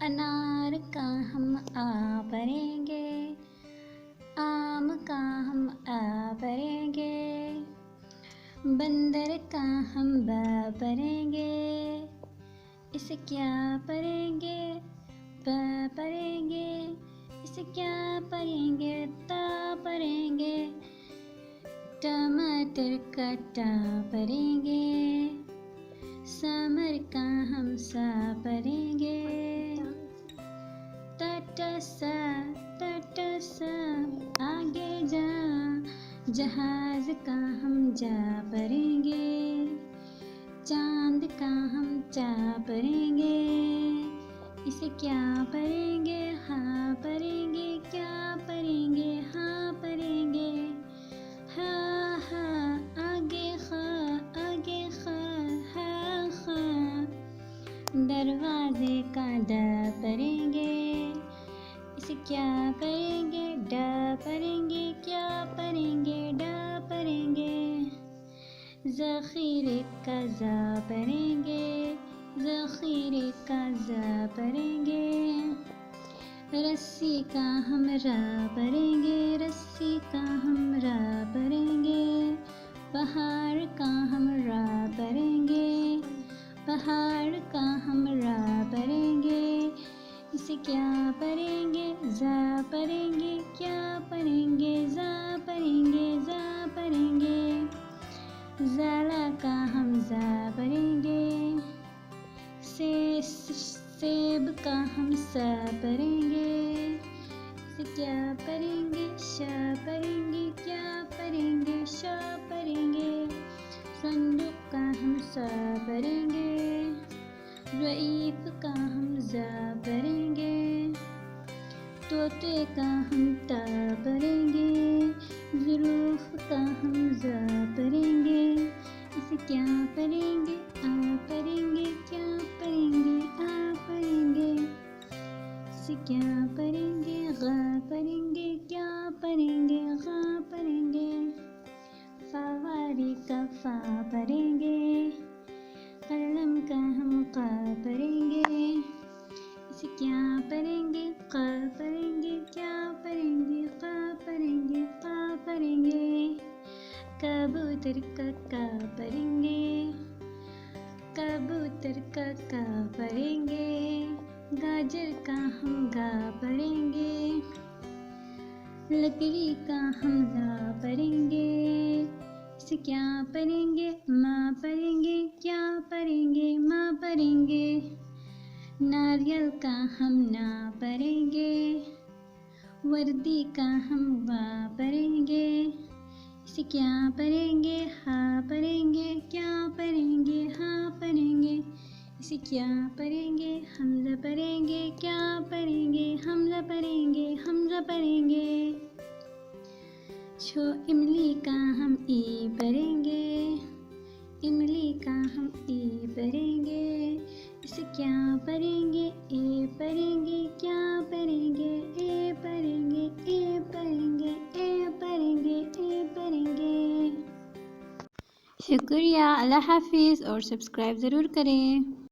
अनार का हम आ पढ़ेंगे, आम का हम आ पढ़ेंगे, बंदर का हम बा पढ़ेंगे, इसे क्या पढ़ेंगे, ब पढ़ेंगे, इसे क्या पढ़ेंगे, ता पढ़ेंगे, टमाटर का टा पढ़ेंगे, समर का हम सा पढ़ेंगे, सा आगे जा, जहाज का हम जा पढ़ेंगे, चांद का हम चा पढ़ेंगे, इसे क्या पढ़ेंगे, हाँ पढ़ेंगे, क्या पढ़ेंगे, हाँ पढ़ेंगे, हाँ हाँ आगे खा, हाँ हाँ, दरवाजे का ड पढ़ेंगे, इसे क्या पढ़ेंगे, ड पढ़ेंगे, क्या पढ़ेंगे, ड पढ़ेंगे, ज़ख़ीरे का ज़ा पढ़ेंगे, ज़ख़ीरे का ज़ा पढ़ेंगे, रस्सी का हम रा पढ़ेंगे, रस्सी का हम रा पढ़ेंगे, पहाड़ का हम रा पढ़ेंगे, पहाड़ का हम रा पढ़ेंगे, इसे क्या पढ़ेंगे, ज़ा पढ़ेंगे, क्या पढ़ेंगे, ज़ा पढ़ेंगे, ज़ा पढ़ेंगे, ज़ाला का हम ज़ा पढ़ेंगे, सेब का हम सा पढ़ेंगे, इसे क्या पढ़ेंगे, शा पढ़ेंगे, क्या पढ़ेंगे, शा पढ़ेंगे, संदूक का हम सा पढ़ेंगे, रईफ का हम ज़ा पढ़ेंगे, तोते का हम ता पढ़ेंगे, ज़ुरूफ़ का हम ज़ा पढ़ेंगे, इसे क्या पढ़ेंगे, आ पढ़ेंगे, क्या पढ़ेंगे, आ पढ़ेंगे, इसे क्या पढ़ेंगे, गा पढ़ेंगे, क्या पढ़ेंगे, गा पढ़ेंगे, फवारी का फा पढ़ेंगे, कलम का हम क़ा पढ़ेंगे, इसे क्या पढ़ेंगे, क़ा पढ़ेंगे, क्या पढ़ेंगे, क़ा पढ़ेंगे, क़ा पढ़ेंगे, कबूतर का का पढ़ेंगे, कबूतर का का पढ़ेंगे, गाजर का हम गा पढ़ेंगे, लकड़ी का हम ला पढ़ेंगे, इसे क्या पढ़ेंगे, माँ पढ़ेंगे, क्या पढ़ेंगे, माँ पढ़ेंगे, नारियल का हम ना पढ़ेंगे, वर्दी का हम वा पढ़ेंगे, इसे क्या पढ़ेंगे, हाँ पढ़ेंगे, क्या पढ़ेंगे, हाँ पढ़ेंगे, इसे क्या पढ़ेंगे, हमज़ा पढ़ेंगे, क्या पढ़ेंगे, हमज़ा पढ़ेंगे, हमज़ा पढ़ेंगे, इमली का हम ई पढ़ेंगे, इमली का हम ई पढ़ेंगे, इसे क्या पढ़ेंगे, ए पढ़ेंगे, क्या पढ़ेंगे, ए पढ़ेंगे, ए पढ़ेंगे, ए पढ़ेंगे, ए पढ़ेंगे। शुक्रिया, अल्लाह हाफिज़ और सब्सक्राइब ज़रूर करें।